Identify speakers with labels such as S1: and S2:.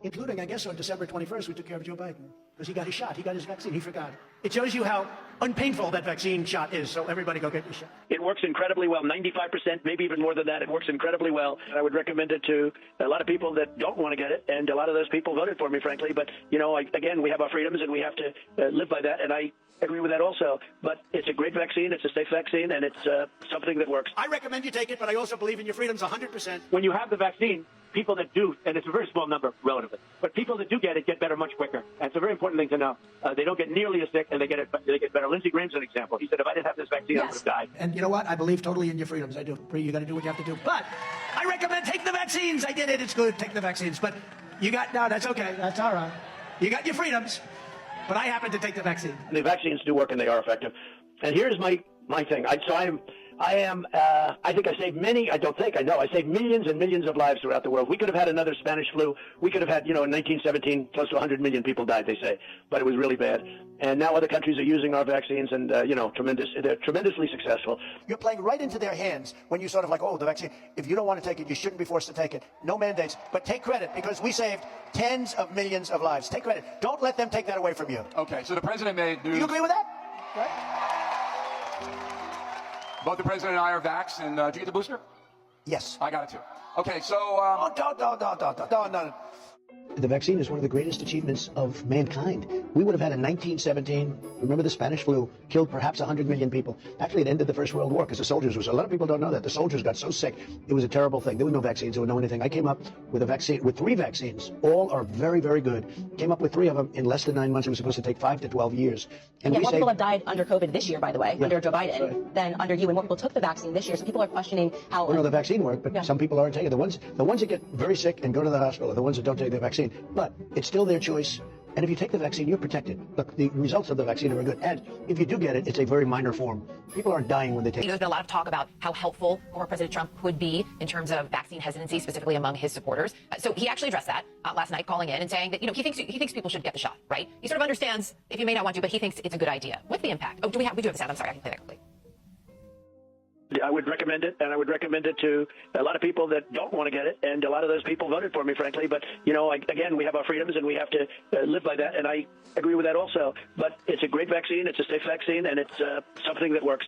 S1: including, I guess, on December 21st, we took care of Joe Biden because he got his shot. He got his vaccine. He forgot. It shows you how unpainful that vaccine shot is. So everybody go get your shot.
S2: It works incredibly well, 95%, maybe even more than that. It works incredibly well. And I would recommend it to a lot of people that don't want to get it. And a lot of those people voted for me, frankly. But, you know, again, we have our freedoms and we have to live by that. And I agree with that also. But it's a great vaccine. It's a safe vaccine. And it's something that works.
S1: I recommend you take it, but I also believe in your freedoms 100%.
S2: When you have the vaccine, people that do, and it's a very small number relatively, but people that do get it get better much quicker. And it's a very important thing to know. They don't get nearly as sick, and they get better. Lindsey Graham's an example. He said, if I didn't have this vaccine, I would have died.
S1: And you know what? I believe totally in your freedoms. I do. You got to do what you have to do. But I recommend take the vaccines. I did it. It's good. Take the vaccines. But you got, no, that's okay. That's all right. You got your freedoms. But I happen to take the vaccine.
S2: The vaccines do work, and they are effective. And here's my thing. I think I saved many, I don't think, I know, I saved millions and millions of lives throughout the world. We could have had another Spanish flu. We could have had, in 1917, close to 100 million people died, they say. But it was really bad. And now other countries are using our vaccines and, they're tremendously successful.
S1: You're playing right into their hands when you sort of like, oh, the vaccine, if you don't want to take it, you shouldn't be forced to take it. No mandates, but take credit because we saved tens of millions of lives. Take credit. Don't let them take that away from you.
S3: Okay, so the president made news.
S1: You agree with that? Right?
S3: Both the president and I are vaxxed, and did you get the booster?
S1: Yes.
S3: I got it too. Okay, so...
S1: Oh, no. The vaccine is one of the greatest achievements of mankind. We would have had in 1917, remember the Spanish flu, killed perhaps 100 million people. Actually, it ended the First World War because the soldiers a lot of people don't know that. The soldiers got so sick, it was a terrible thing. There were no vaccines, there was no anything. I came up with a vaccine, with 3 vaccines. All are very, very good. Came up with 3 of them in less than 9 months. It was supposed to take 5 to 12 years.
S4: And more people have died under COVID this year, by the way, under Joe Biden, than under you. And more people took the vaccine this year. So people are questioning how...
S1: Well, no, the vaccine worked, but some people aren't taking it. The ones that get very sick and go to the hospital are the ones that don't take the vaccine. But it's still their choice. And if you take the vaccine, you're protected. Look, the results of the vaccine are very good. And if you do get it, it's a very minor form. People aren't dying when they take it.
S4: There's been a lot of talk about how helpful former President Trump could be in terms of vaccine hesitancy, specifically among his supporters. So he actually addressed that last night, calling in and saying that, he thinks people should get the shot, right? He sort of understands if you may not want to, but he thinks it's a good idea. What's the impact? Oh, we do have the sound. I'm sorry, I can play that quickly.
S2: I would recommend it, and I would recommend it to a lot of people that don't want to get it, and a lot of those people voted for me, frankly. But, again, we have our freedoms, and we have to live by that, and I agree with that also. But it's a great vaccine, it's a safe vaccine, and it's something that works.